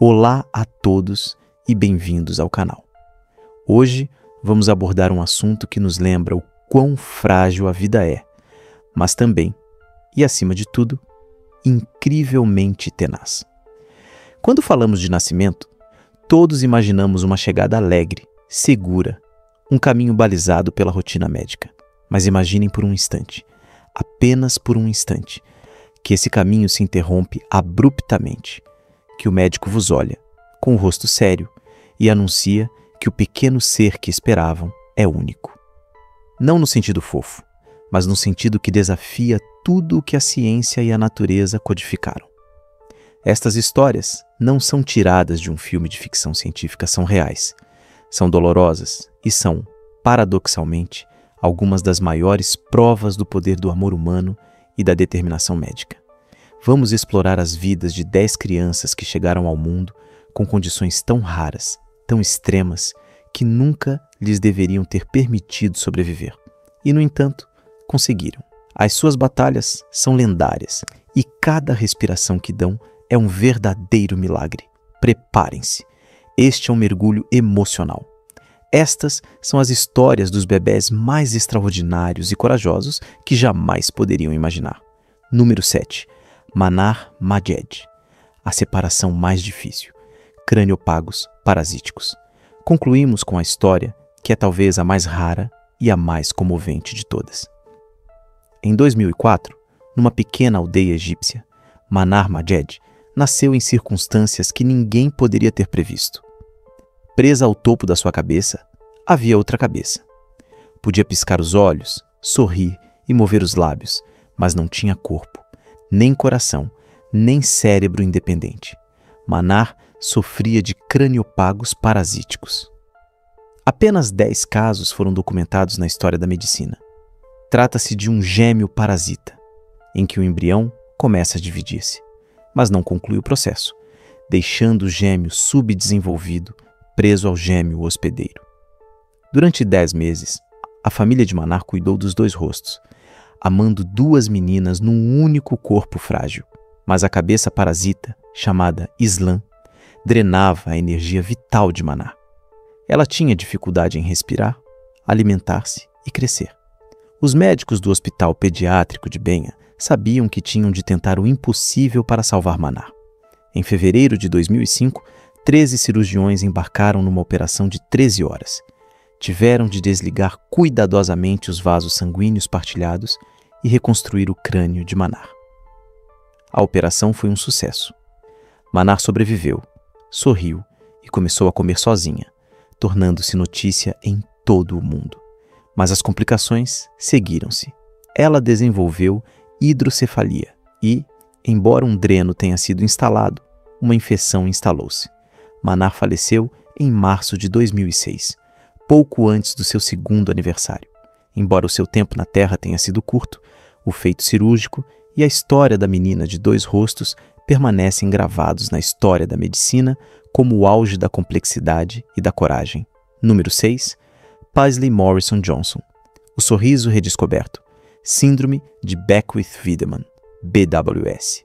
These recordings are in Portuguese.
Olá a todos e bem-vindos ao canal. Hoje vamos abordar um assunto que nos lembra o quão frágil a vida é, mas também, e acima de tudo, incrivelmente tenaz. Quando falamos de nascimento, todos imaginamos uma chegada alegre, segura, um caminho balizado pela rotina médica. Mas imaginem por um instante, apenas por um instante, que esse caminho se interrompe abruptamente, que o médico vos olha, com o rosto sério, e anuncia que o pequeno ser que esperavam é único. Não no sentido fofo, mas no sentido que desafia tudo o que a ciência e a natureza codificaram. Estas histórias não são tiradas de um filme de ficção científica, são reais, são dolorosas e são, paradoxalmente, algumas das maiores provas do poder do amor humano e da determinação médica. Vamos explorar as vidas de 10 crianças que chegaram ao mundo com condições tão raras, tão extremas, que nunca lhes deveriam ter permitido sobreviver. E, no entanto, conseguiram. As suas batalhas são lendárias e cada respiração que dão é um verdadeiro milagre. Preparem-se. Este é um mergulho emocional. Estas são as histórias dos bebés mais extraordinários e corajosos que jamais poderiam imaginar. Número 7. Manar Majed. A separação mais difícil. Craniopagos parasíticos. Concluímos com a história que é talvez a mais rara e a mais comovente de todas. Em 2004, numa pequena aldeia egípcia, Manar Majed nasceu em circunstâncias que ninguém poderia ter previsto. Presa ao topo da sua cabeça, havia outra cabeça. Podia piscar os olhos, sorrir e mover os lábios, mas não tinha corpo, nem coração, nem cérebro independente. Manar sofria de craniopagos parasíticos. Apenas 10 casos foram documentados na história da medicina. Trata-se de um gêmeo parasita, em que o embrião começa a dividir-se, mas não conclui o processo, deixando o gêmeo subdesenvolvido preso ao gêmeo hospedeiro. Durante 10 meses, a família de Manar cuidou dos 2 rostos, amando 2 meninas num único corpo frágil, mas a cabeça parasita, chamada Islam, drenava a energia vital de Manar. Ela tinha dificuldade em respirar, alimentar-se e crescer. Os médicos do Hospital Pediátrico de Benha sabiam que tinham de tentar o impossível para salvar Manar. Em fevereiro de 2005, 13 cirurgiões embarcaram numa operação de 13 horas. Tiveram de desligar cuidadosamente os vasos sanguíneos partilhados e reconstruir o crânio de Manar. A operação foi um sucesso. Manar sobreviveu, sorriu e começou a comer sozinha, tornando-se notícia em todo o mundo. Mas as complicações seguiram-se. Ela desenvolveu hidrocefalia e, embora um dreno tenha sido instalado, uma infecção instalou-se. Manar faleceu em março de 2006, pouco antes do seu 2º aniversário. Embora o seu tempo na Terra tenha sido curto, o feito cirúrgico e a história da menina de 2 rostos permanecem gravados na história da medicina como o auge da complexidade e da coragem. Número 6. Paisley Morrison Johnson. O sorriso redescoberto. Síndrome de Beckwith-Wiedemann, BWS.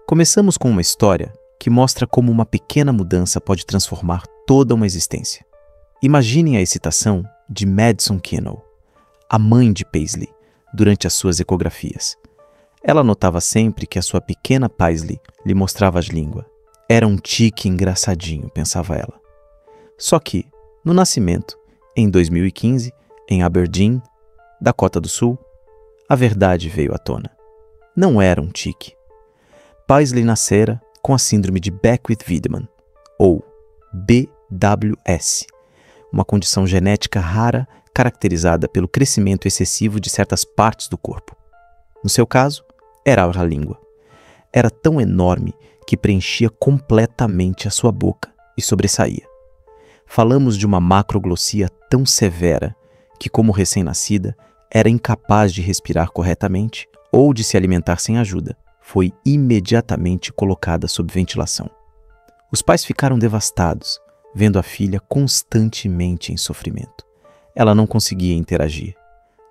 Começamos com uma história que mostra como uma pequena mudança pode transformar toda uma existência. Imaginem a excitação de Madison Kennel, a mãe de Paisley, durante as suas ecografias. Ela notava sempre que a sua pequena Paisley lhe mostrava as línguas. Era um tique engraçadinho, pensava ela. Só que, no nascimento, em 2015, em Aberdeen, Dakota do Sul, a verdade veio à tona. Não era um tique. Paisley nascera com a síndrome de Beckwith-Wiedemann, ou BWS, uma condição genética rara caracterizada pelo crescimento excessivo de certas partes do corpo. No seu caso, era a língua. Era tão enorme que preenchia completamente a sua boca e sobressaía. Falamos de uma macroglossia tão severa que, como recém-nascida, era incapaz de respirar corretamente ou de se alimentar sem ajuda. Foi imediatamente colocada sob ventilação. Os pais ficaram devastados, vendo a filha constantemente em sofrimento. Ela não conseguia interagir,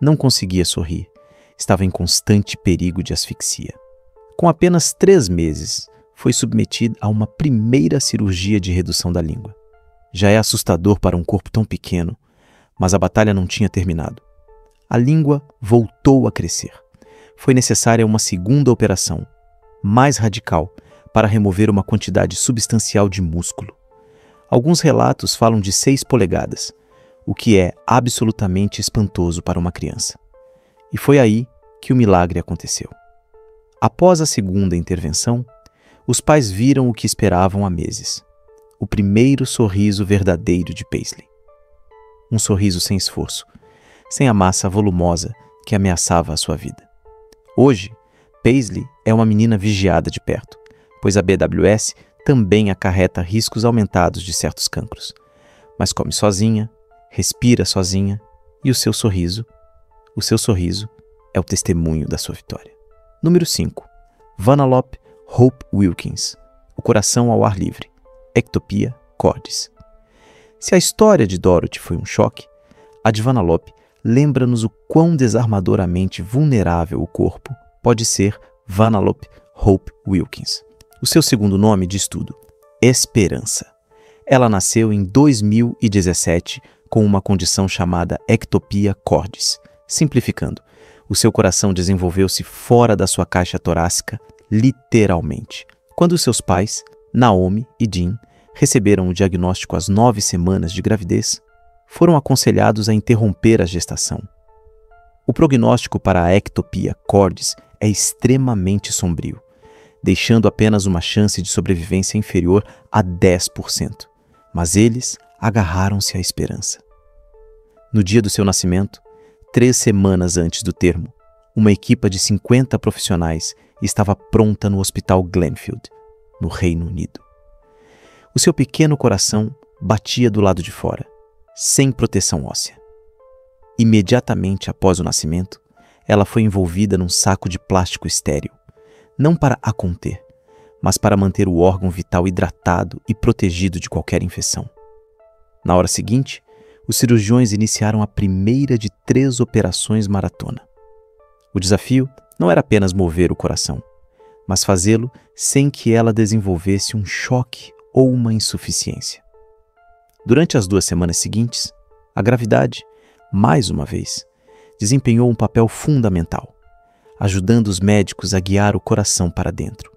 não conseguia sorrir, estava em constante perigo de asfixia. Com apenas 3 meses, foi submetida a uma primeira cirurgia de redução da língua. Já é assustador para um corpo tão pequeno, mas a batalha não tinha terminado. A língua voltou a crescer. Foi necessária uma segunda operação, mais radical, para remover uma quantidade substancial de músculo. Alguns relatos falam de 6 polegadas, o que é absolutamente espantoso para uma criança. E foi aí que o milagre aconteceu. Após a segunda intervenção, os pais viram o que esperavam há meses: o primeiro sorriso verdadeiro de Paisley. Um sorriso sem esforço, sem a massa volumosa que ameaçava a sua vida. Hoje, Paisley é uma menina vigiada de perto, pois a BWS também acarreta riscos aumentados de certos cancros. Mas come sozinha, respira sozinha e o seu sorriso é o testemunho da sua vitória. Número 5. Vanellope Hope Wilkins, o coração ao ar livre, Ectopia cordis. Se a história de Dorothy foi um choque, a de Vanellope lembra-nos o quão desarmadoramente vulnerável o corpo pode ser. Vanellope Hope Wilkins. O seu segundo nome diz tudo: esperança. Ela nasceu em 2017 com uma condição chamada Ectopia cordis. Simplificando, o seu coração desenvolveu-se fora da sua caixa torácica, literalmente. Quando seus pais, Naomi e Jean, receberam o diagnóstico às 9 semanas de gravidez, foram aconselhados a interromper a gestação. O prognóstico para a Ectopia cordis é extremamente sombrio, deixando apenas uma chance de sobrevivência inferior a 10%. Mas eles agarraram-se à esperança. No dia do seu nascimento, 3 semanas antes do termo, uma equipa de 50 profissionais estava pronta no Hospital Glenfield, no Reino Unido. O seu pequeno coração batia do lado de fora, sem proteção óssea. Imediatamente após o nascimento, ela foi envolvida num saco de plástico estéril, não para a conter, mas para manter o órgão vital hidratado e protegido de qualquer infecção. Na hora seguinte, os cirurgiões iniciaram a primeira de 3 operações maratona. O desafio não era apenas mover o coração, mas fazê-lo sem que ela desenvolvesse um choque ou uma insuficiência. Durante as 2 semanas seguintes, a gravidade, mais uma vez, desempenhou um papel fundamental, ajudando os médicos a guiar o coração para dentro.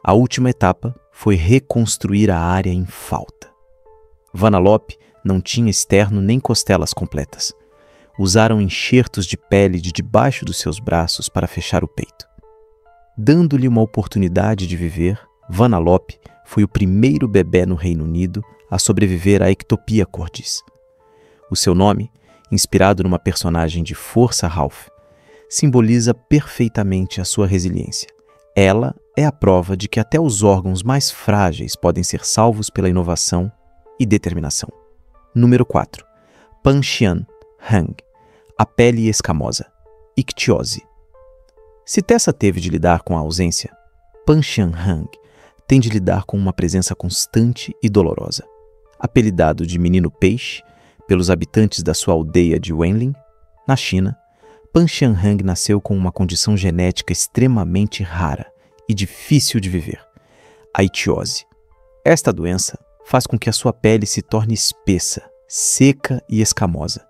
A última etapa foi reconstruir a área em falta. Vanellope não tinha externo nem costelas completas. Usaram enxertos de pele de debaixo dos seus braços para fechar o peito. Dando-lhe uma oportunidade de viver, Vanellope foi o primeiro bebê no Reino Unido a sobreviver à Ectopia cordis. O seu nome, inspirado numa personagem de Força Ralph, simboliza perfeitamente a sua resiliência. Ela é a prova de que até os órgãos mais frágeis podem ser salvos pela inovação e determinação. Número 4. Pan Xian Hang, a pele escamosa, ictiose. Se Tessa teve de lidar com a ausência, Pan Xian Hang tem de lidar com uma presença constante e dolorosa. Apelidado de menino peixe pelos habitantes da sua aldeia de Wenling, na China, Pan Xian Hang nasceu com uma condição genética extremamente rara e difícil de viver, a ictiose. Esta doença faz com que a sua pele se torne espessa, seca e escamosa,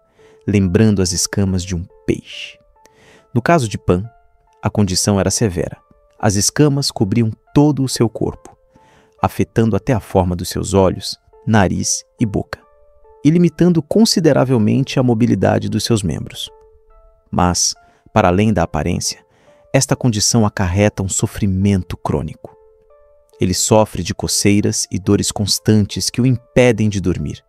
lembrando as escamas de um peixe. No caso de Pan, a condição era severa. As escamas cobriam todo o seu corpo, afetando até a forma dos seus olhos, nariz e boca, e limitando consideravelmente a mobilidade dos seus membros. Mas, para além da aparência, esta condição acarreta um sofrimento crônico. Ele sofre de coceiras e dores constantes que o impedem de dormir.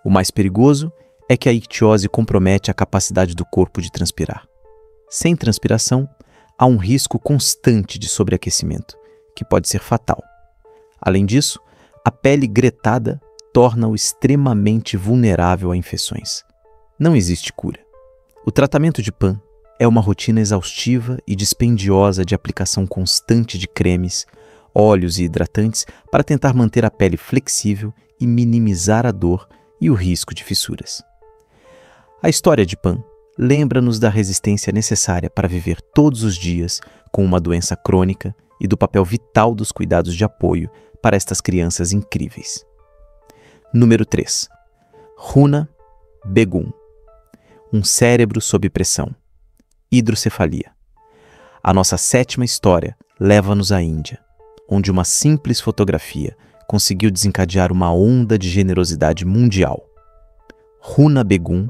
O mais perigoso é que a ictiose compromete a capacidade do corpo de transpirar. Sem transpiração, há um risco constante de sobreaquecimento, que pode ser fatal. Além disso, a pele gretada torna-o extremamente vulnerável a infecções. Não existe cura. O tratamento de Pan é uma rotina exaustiva e dispendiosa de aplicação constante de cremes, óleos e hidratantes para tentar manter a pele flexível e minimizar a dor e o risco de fissuras. A história de Pan lembra-nos da resistência necessária para viver todos os dias com uma doença crônica e do papel vital dos cuidados de apoio para estas crianças incríveis. Número 3. Runa Begum. Um cérebro sob pressão. Hidrocefalia. A nossa 7ª história leva-nos à Índia, onde uma simples fotografia conseguiu desencadear uma onda de generosidade mundial. Runa Begum,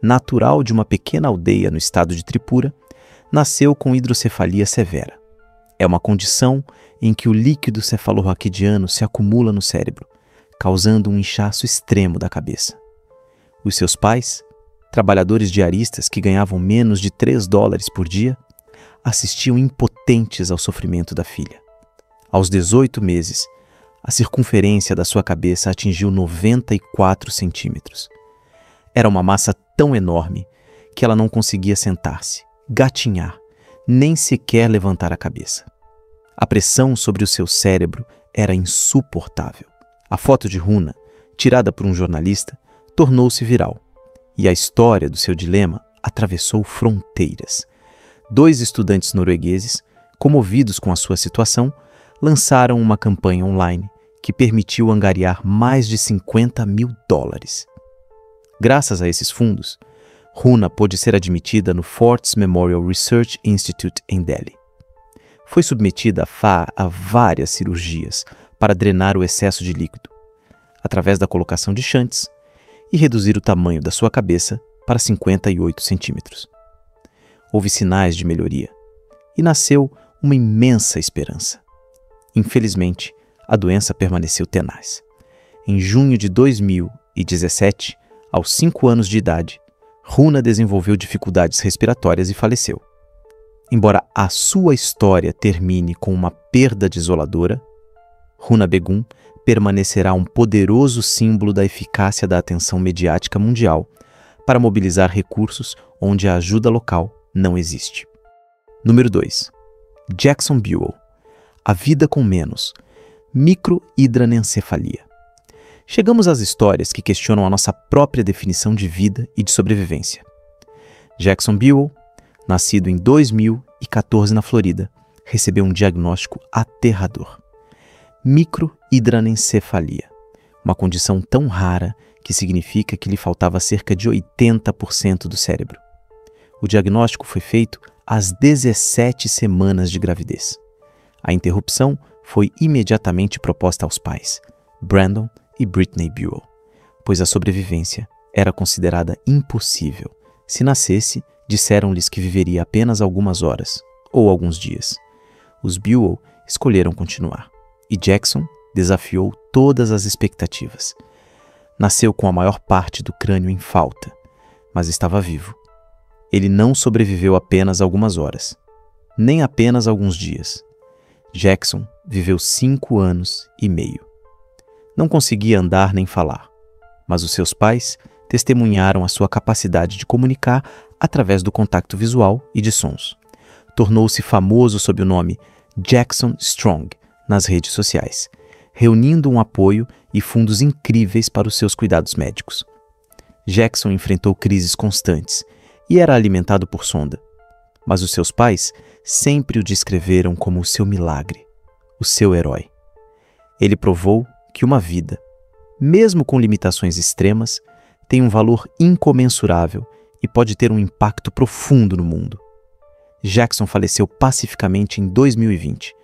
natural de uma pequena aldeia no estado de Tripura, nasceu com hidrocefalia severa. É uma condição em que o líquido cefalorraquidiano se acumula no cérebro, causando um inchaço extremo da cabeça. Os seus pais, trabalhadores diaristas que ganhavam menos de $3 por dia, assistiam impotentes ao sofrimento da filha. Aos 18 meses, a circunferência da sua cabeça atingiu 94 centímetros. Era uma massa tão enorme que ela não conseguia sentar-se, gatinhar, nem sequer levantar a cabeça. A pressão sobre o seu cérebro era insuportável. A foto de Runa, tirada por um jornalista, tornou-se viral, e a história do seu dilema atravessou fronteiras. 2 estudantes noruegueses, comovidos com a sua situação, lançaram uma campanha online que permitiu angariar mais de $50 mil. Graças a esses fundos, Runa pôde ser admitida no Fortis Memorial Research Institute em Delhi. Foi submetida a várias cirurgias para drenar o excesso de líquido, através da colocação de shunts, e reduzir o tamanho da sua cabeça para 58 centímetros. Houve sinais de melhoria e nasceu uma imensa esperança. Infelizmente, a doença permaneceu tenaz. Em junho de 2017, aos 5 anos de idade, Runa desenvolveu dificuldades respiratórias e faleceu. Embora a sua história termine com uma perda desoladora, Runa Begum permanecerá um poderoso símbolo da eficácia da atenção mediática mundial para mobilizar recursos onde a ajuda local não existe. Número 2. Jackson Buell. A vida com menos. Microhidranencefalia. Chegamos às histórias que questionam a nossa própria definição de vida e de sobrevivência. Jackson Buell, nascido em 2014 na Florida, recebeu um diagnóstico aterrador. Microhidranencefalia, uma condição tão rara que significa que lhe faltava cerca de 80% do cérebro. O diagnóstico foi feito às 17 semanas de gravidez. A interrupção foi imediatamente proposta aos pais, Brandon e Brittany Buell, pois a sobrevivência era considerada impossível. Se nascesse, disseram-lhes que viveria apenas algumas horas ou alguns dias. Os Buell escolheram continuar, e Jackson desafiou todas as expectativas. Nasceu com a maior parte do crânio em falta, mas estava vivo. Ele não sobreviveu apenas algumas horas, nem apenas alguns dias. Jackson viveu 5 anos e meio. Não conseguia andar nem falar, mas os seus pais testemunharam a sua capacidade de comunicar através do contato visual e de sons. Tornou-se famoso sob o nome Jackson Strong nas redes sociais, reunindo um apoio e fundos incríveis para os seus cuidados médicos. Jackson enfrentou crises constantes e era alimentado por sonda, mas os seus pais sempre o descreveram como o seu milagre, o seu herói. Ele provou que uma vida, mesmo com limitações extremas, tem um valor incomensurável e pode ter um impacto profundo no mundo. Jackson faleceu pacificamente em 2020,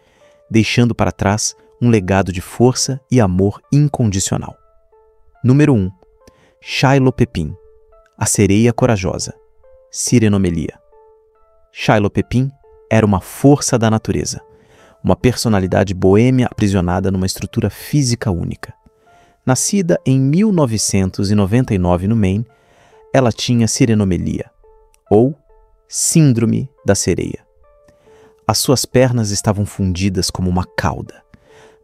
deixando para trás um legado de força e amor incondicional. Número 1. Shiloh Pepin, a sereia corajosa. Sirenomelia. Shiloh Pepin era uma força da natureza, uma personalidade boêmia aprisionada numa estrutura física única. Nascida em 1999 no Maine, ela tinha sirenomelia, ou síndrome da sereia. As suas pernas estavam fundidas como uma cauda,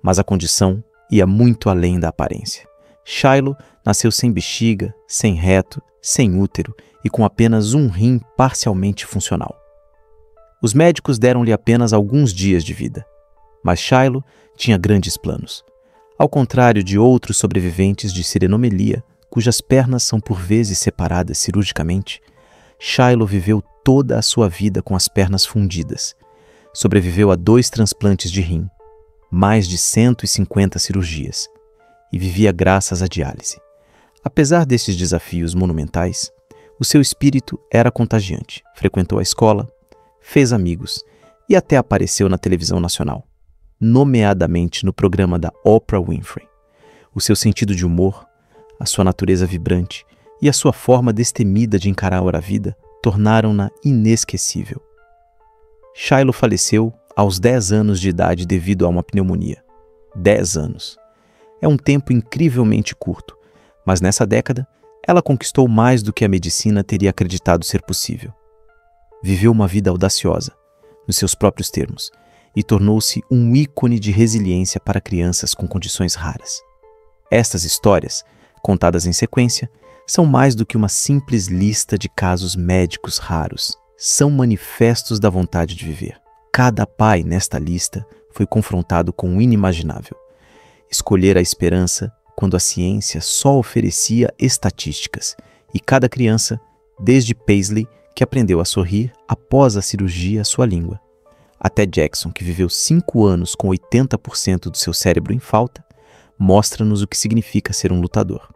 mas a condição ia muito além da aparência. Shiloh nasceu sem bexiga, sem reto, sem útero e com apenas um rim parcialmente funcional. Os médicos deram-lhe apenas alguns dias de vida, mas Shiloh tinha grandes planos. Ao contrário de outros sobreviventes de sirenomelia, cujas pernas são por vezes separadas cirurgicamente, Shiloh viveu toda a sua vida com as pernas fundidas. sobreviveu a 2 transplantes de rim, mais de 150 cirurgias e vivia graças à diálise. Apesar destes desafios monumentais, o seu espírito era contagiante. Frequentou a escola, fez amigos e até apareceu na televisão nacional, nomeadamente no programa da Oprah Winfrey. O seu sentido de humor, a sua natureza vibrante e a sua forma destemida de encarar a vida tornaram-na inesquecível. Shiloh faleceu aos 10 anos de idade devido a uma pneumonia. 10 anos. É um tempo incrivelmente curto, mas nessa década ela conquistou mais do que a medicina teria acreditado ser possível. Viveu uma vida audaciosa, nos seus próprios termos, e tornou-se um ícone de resiliência para crianças com condições raras. Estas histórias, contadas em sequência, são mais do que uma simples lista de casos médicos raros. São manifestos da vontade de viver. Cada pai nesta lista foi confrontado com o inimaginável. Escolher a esperança quando a ciência só oferecia estatísticas, e cada criança, desde Paisley, que aprendeu a sorrir após a cirurgia à sua língua, até Jackson, que viveu 5 anos com 80% do seu cérebro em falta, mostra-nos o que significa ser um lutador.